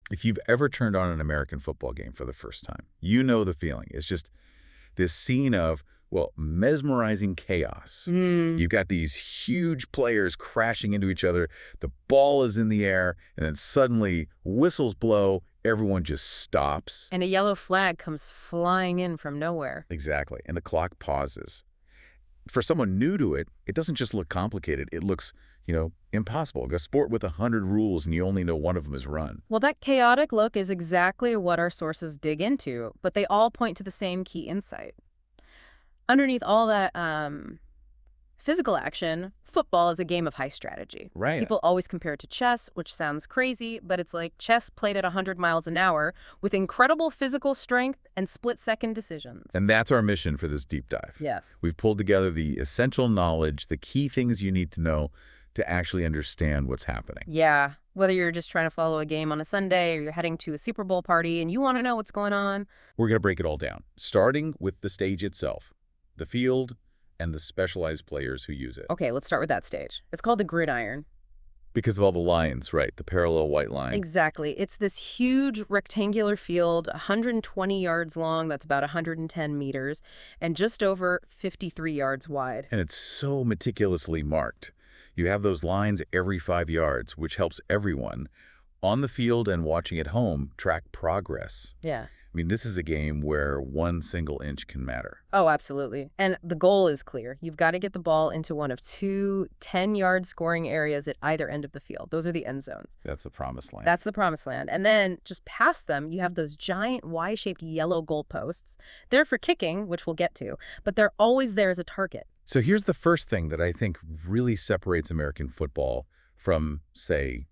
If you've ever turned on an American football game for the first time, you know the feeling. It's just this scene of, well, mesmerizing chaos. You've got these huge players crashing into each other. The ball is in the air, and then suddenly whistles blow. Everyone just stops. And a yellow flag comes flying in from nowhere. Exactly. And the clock pauses. For someone new to it, it doesn't just look complicated. It looks, impossible. A sport with 100 rules and you only know one of them is run. Well, that chaotic look is exactly what our sources dig into, but they all point to the same key insight. Underneath all that physical action, football is a game of high strategy. Right. People always compare it to chess, which sounds crazy, but it's like chess played at 100 miles an hour with incredible physical strength and split-second decisions. And that's our mission for this deep dive. Yeah. We've pulled together the essential knowledge, the key things you need to know to actually understand what's happening. Yeah. Whether you're just trying to follow a game on a Sunday or you're heading to a Super Bowl party and you want to know what's going on. We're going to break it all down, starting with the stage itself, the field, and the specialized players who use it. Okay, let's start with that stage. It's called the gridiron. Because of all the lines, right? The parallel white line. Exactly. It's this huge rectangular field, 120 yards long, that's about 110 meters, and just over 53 yards wide. And it's so meticulously marked. You have those lines every 5 yards, which helps everyone on the field and watching at home track progress. Yeah. I mean, this is a game where one single inch can matter. Oh, absolutely. And the goal is clear. You've got to get the ball into one of two 10-yard scoring areas at either end of the field. Those are the end zones. That's the promised land. That's the promised land. And then just past them, you have those giant Y-shaped yellow goalposts. They're for kicking, which we'll get to, but they're always there as a target. So here's the first thing that I think really separates American football from, say,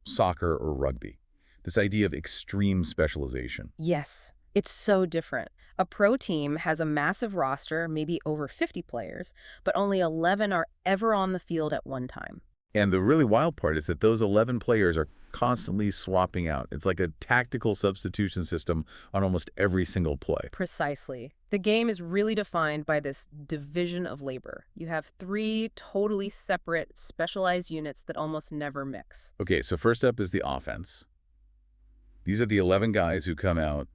soccer or rugby. This idea of extreme specialization. Yes, it's so different. A pro team has a massive roster, maybe over 50 players, but only 11 are ever on the field at one time. And the really wild part is that those 11 players are constantly swapping out. It's like a tactical substitution system on almost every single play. Precisely. The game is really defined by this division of labor. You have 3 totally separate, specialized units that almost never mix. Okay, so first up is the offense. These are the 11 guys who come out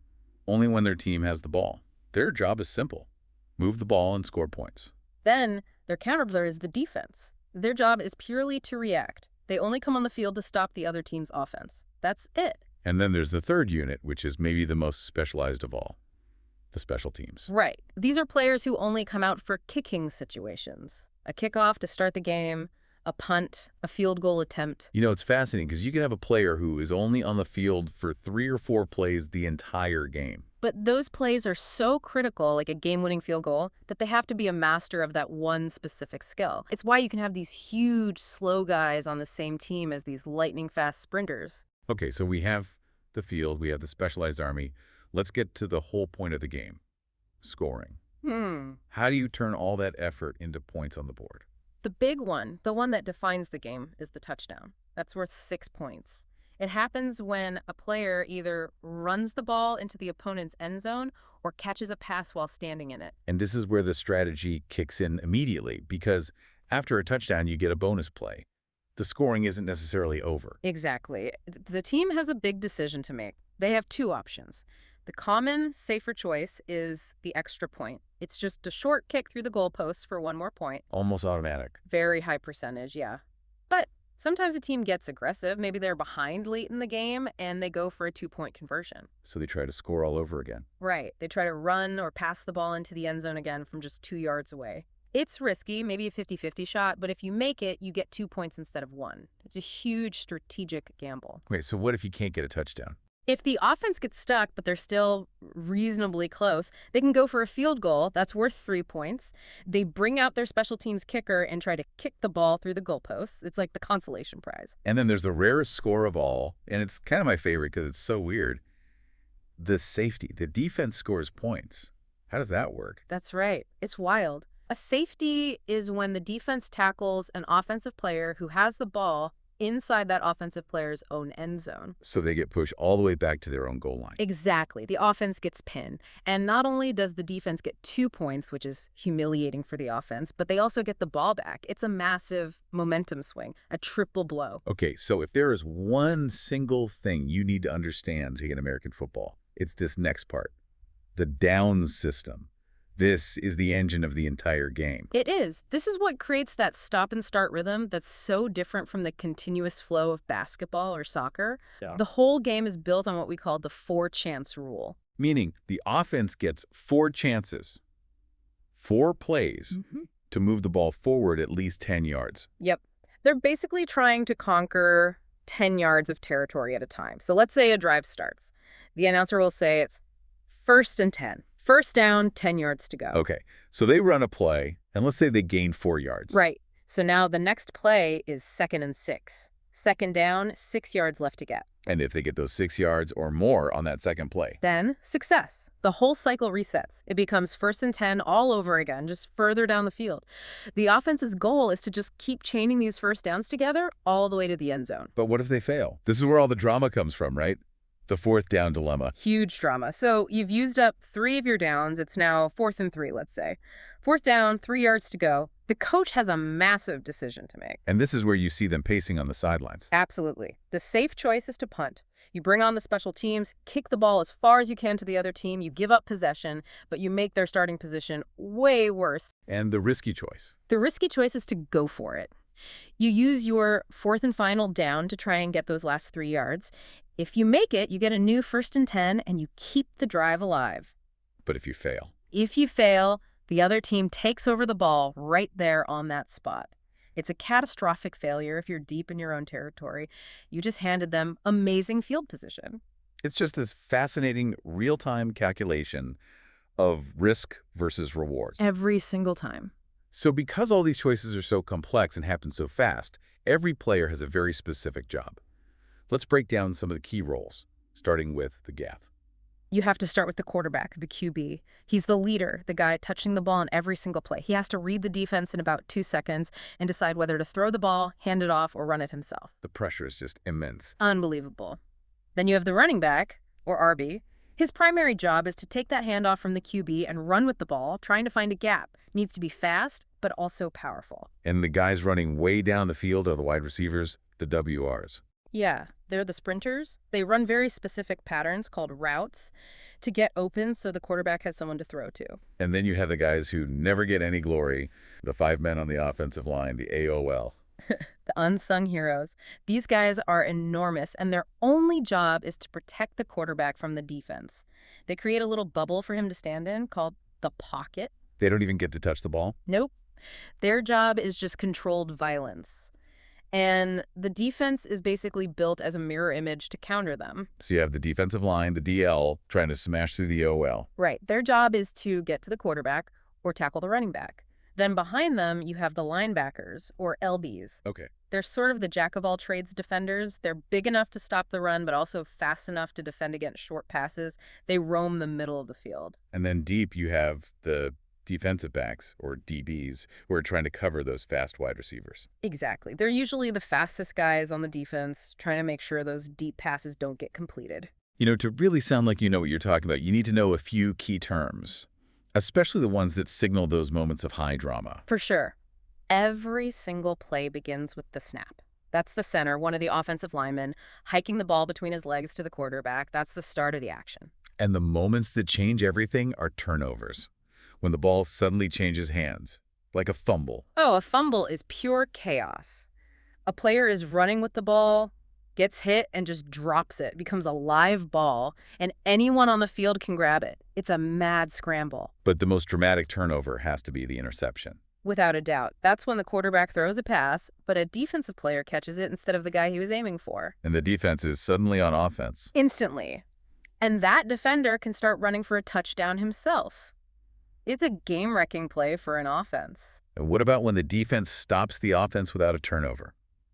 only when their team has the ball. Their job is simple. Move the ball and score points. Then their counterpart is the defense. Their job is purely to react. They only come on the field to stop the other team's offense. That's it. And then there's the third unit, which is maybe the most specialized of all, the special teams. Right. These are players who only come out for kicking situations. A kickoff to start the game, a punt, a field goal attempt. It's fascinating because you can have a player who is only on the field for 3 or 4 plays the entire game. But those plays are so critical, like a game-winning field goal, that they have to be a master of that one specific skill. It's why you can have these huge, slow guys on the same team as these lightning-fast sprinters. Okay, so we have the field, we have the specialized army. Let's get to the whole point of the game, scoring. How do you turn all that effort into points on the board? The big one, the one that defines the game, is the touchdown. That's worth 6 points. It happens when a player either runs the ball into the opponent's end zone or catches a pass while standing in it. And this is where the strategy kicks in immediately, because after a touchdown, you get a bonus play. The scoring isn't necessarily over. Exactly. The team has a big decision to make. They have 2 options. The common, safer choice is the extra point. It's just a short kick through the goalposts for 1 more point. Almost automatic. Very high percentage, yeah. But sometimes a team gets aggressive. Maybe they're behind late in the game and they go for a 2-point conversion. So they try to score all over again. Right. They try to run or pass the ball into the end zone again from just 2 yards away. It's risky, maybe a 50-50 shot, but if you make it, you get 2 points instead of 1. It's a huge strategic gamble. Wait, so what if you can't get a touchdown? If the offense gets stuck, but they're still reasonably close, they can go for a field goal. That's worth 3 points. They bring out their special teams kicker and try to kick the ball through the goalposts. It's like the consolation prize. And then there's the rarest score of all, and it's kind of my favorite because it's so weird. The safety. The defense scores points. How does that work? That's right. It's wild. A safety is when the defense tackles an offensive player who has the ball inside that offensive player's own end zone. So they get pushed all the way back to their own goal line. Exactly. The offense gets pinned. And not only does the defense get 2 points, which is humiliating for the offense, but they also get the ball back. It's a massive momentum swing, a triple blow. Okay, so if there is one single thing you need to understand taking American football, it's this next part, the downs system. This is the engine of the entire game. It is. This is what creates that stop-and-start rhythm that's so different from the continuous flow of basketball or soccer. Yeah. The whole game is built on what we call the 4-chance rule. Meaning the offense gets 4 chances, 4 plays to move the ball forward at least 10 yards. Yep. They're basically trying to conquer 10 yards of territory at a time. So let's say a drive starts. The announcer will say it's 1st and 10. First down, 10 yards to go. Okay, so they run a play, and let's say they gain 4 yards. Right. So now the next play is 2nd and 6. 2nd down, 6 yards left to get. And if they get those 6 yards or more on that second play, Then success. The whole cycle resets. It becomes 1st and 10 all over again, just further down the field. The offense's goal is to just keep chaining these first downs together all the way to the end zone. but what if they fail? This is where all the drama comes from, right? The 4th down dilemma. Huge drama. So you've used up 3 of your downs. It's now 4th and 3, let's say. 4th down, 3 yards to go. The coach has a massive decision to make. And this is where you see them pacing on the sidelines. Absolutely. The safe choice is to punt. You bring on the special teams, kick the ball as far as you can to the other team, you give up possession, but you make their starting position way worse. And the risky choice. The risky choice is to go for it. You use your 4th and final down to try and get those last 3 yards. If you make it, you get a new 1st and 10, and you keep the drive alive. But if you fail, If you fail, the other team takes over the ball right there on that spot. It's a catastrophic failure if you're deep in your own territory. You just handed them amazing field position. it's just this fascinating real-time calculation of risk versus reward. Every single time. So because all these choices are so complex and happen so fast, every player has a very specific job. Let's break down some of the key roles, starting with the gaff. You have to start with the quarterback, the QB. He's the leader, the guy touching the ball on every single play. He has to read the defense in about 2 seconds and decide whether to throw the ball, hand it off, or run it himself. The pressure is just immense. Unbelievable. Then you have the running back, or RB. His primary job is to take that handoff from the QB and run with the ball, trying to find a gap. Needs to be fast, but also powerful. And the guys running way down the field are the wide receivers, the WRs. Yeah, they're the sprinters. They run very specific patterns called routes to get open so the quarterback has someone to throw to. And then you have the guys who never get any glory, the 5 men on the offensive line, the AOL. The unsung heroes. These guys are enormous, and their only job is to protect the quarterback from the defense. They create a little bubble for him to stand in called the pocket. They don't even get to touch the ball. Nope. Their job is just controlled violence. And the defense is basically built as a mirror image to counter them. So you have the defensive line, the DL, trying to smash through the OL. Right. Their job is to get to the quarterback or tackle the running back. Then behind them, you have the linebackers, or LBs. Okay. They're sort of the jack-of-all-trades defenders. They're big enough to stop the run, but also fast enough to defend against short passes. They roam the middle of the field. And then deep, you have the defensive backs, or DBs, who are trying to cover those fast wide receivers. Exactly. They're usually the fastest guys on the defense, trying to make sure those deep passes don't get completed. You know, to really sound like you know what you're talking about, you need to know a few key terms, especially the ones that signal those moments of high drama. For sure. Every single play begins with the snap. That's the center, one of the offensive linemen, hiking the ball between his legs to the quarterback. That's the start of the action. And the moments that change everything are turnovers. When the ball suddenly changes hands, like a fumble. Oh, a fumble is pure chaos. A player is running with the ball, gets hit, and just drops it, becomes a live ball, and anyone on the field can grab it. It's a mad scramble. But the most dramatic turnover has to be the interception. Without a doubt. That's when the quarterback throws a pass, but a defensive player catches it instead of the guy he was aiming for. And the defense is suddenly on offense. Instantly. And that defender can start running for a touchdown himself. It's a game-wrecking play for an offense. And what about when the defense stops the offense without a turnover?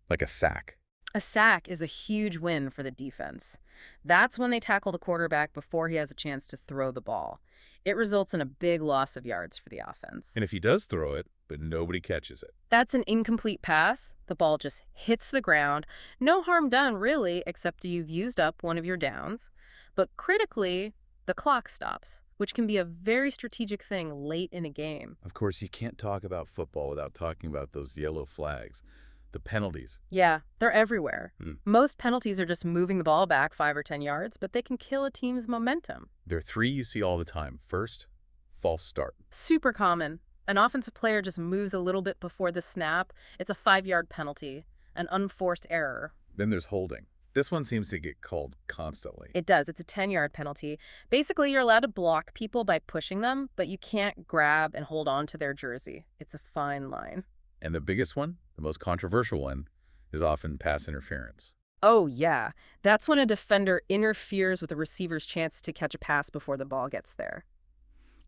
Like a sack. A sack is a huge win for the defense. That's when they tackle the quarterback before he has a chance to throw the ball. It results in a big loss of yards for the offense. And if he does throw it, but nobody catches it. That's an incomplete pass. The ball just hits the ground. No harm done, really, except you've used up one of your downs. But critically, the clock stops, which can be a very strategic thing late in a game. Of course, you can't talk about football without talking about those yellow flags, the penalties. Yeah, they're everywhere. Most penalties are just moving the ball back 5 or 10 yards, but they can kill a team's momentum. There are 3 you see all the time. First, false start. Super common. An offensive player just moves a little bit before the snap. It's a 5-yard penalty, an unforced error. Then there's holding. This one seems to get called constantly. It does. It's a 10-yard penalty. Basically, you're allowed to block people by pushing them, but you can't grab and hold on to their jersey. It's a fine line. And the biggest one, the most controversial one, is often pass interference. Oh, yeah. That's when a defender interferes with a receiver's chance to catch a pass before the ball gets there.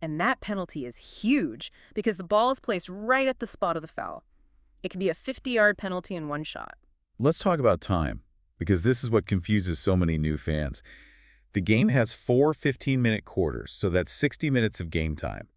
And that penalty is huge because the ball is placed right at the spot of the foul. It can be a 50-yard penalty in one shot. Let's talk about time, because this is what confuses so many new fans. The game has 4 15-minute quarters, so that's 60 minutes of game time.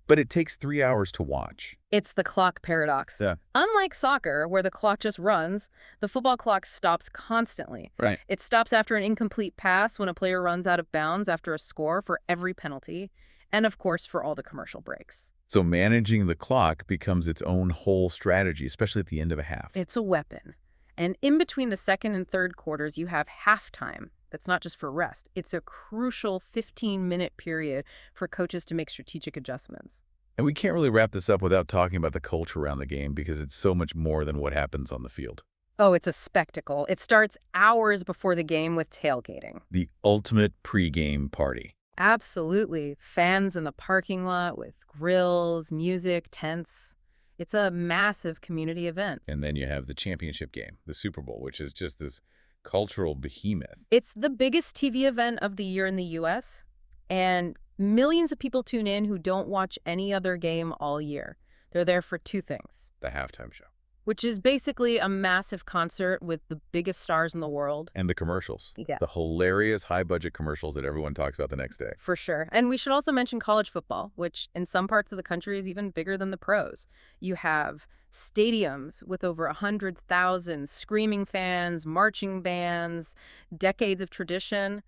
But it takes 3 hours to watch. It's the clock paradox. Yeah. Unlike soccer, where the clock just runs, the football clock stops constantly. Right. It stops after an incomplete pass, when a player runs out of bounds after a score, for every penalty, and of course for all the commercial breaks. So managing the clock becomes its own whole strategy, especially at the end of a half. It's a weapon. And in between the second and third quarters, you have halftime. That's not just for rest. It's a crucial 15-minute period for coaches to make strategic adjustments. And we can't really wrap this up without talking about the culture around the game, because it's so much more than what happens on the field. Oh, it's a spectacle. It starts hours before the game with tailgating. The ultimate pregame party. Absolutely. Fans in the parking lot with grills, music, tents. It's a massive community event. And then you have the championship game, the Super Bowl, which is just this cultural behemoth. It's the biggest TV event of the year in the U.S., and millions of people tune in who don't watch any other game all year. They're there for 2 things. The halftime show. Which is basically a massive concert with the biggest stars in the world. And the commercials. Yeah. The hilarious high-budget commercials that everyone talks about the next day. For sure. And we should also mention college football, which in some parts of the country is even bigger than the pros. You have stadiums with over 100,000 screaming fans, marching bands, decades of tradition.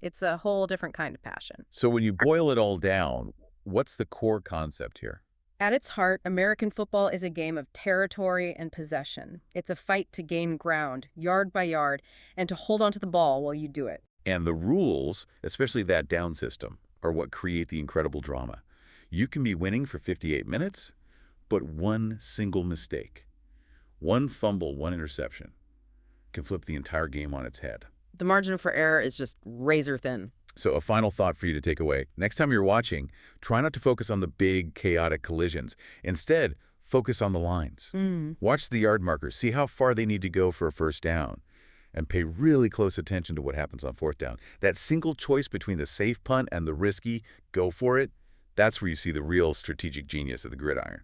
It's a whole different kind of passion. So when you boil it all down, what's the core concept here? At its heart, American football is a game of territory and possession. It's a fight to gain ground, yard by yard, and to hold onto the ball while you do it. And the rules, especially that down system, are what create the incredible drama. You can be winning for 58 minutes, but one single mistake, one fumble, one interception, can flip the entire game on its head. The margin for error is just razor thin. So a final thought for you to take away. Next time you're watching, try not to focus on the big, chaotic collisions. Instead, focus on the lines. Watch the yard markers. See how far they need to go for a first down. And pay really close attention to what happens on 4th down. That single choice between the safe punt and the risky, go for it, that's where you see the real strategic genius of the gridiron.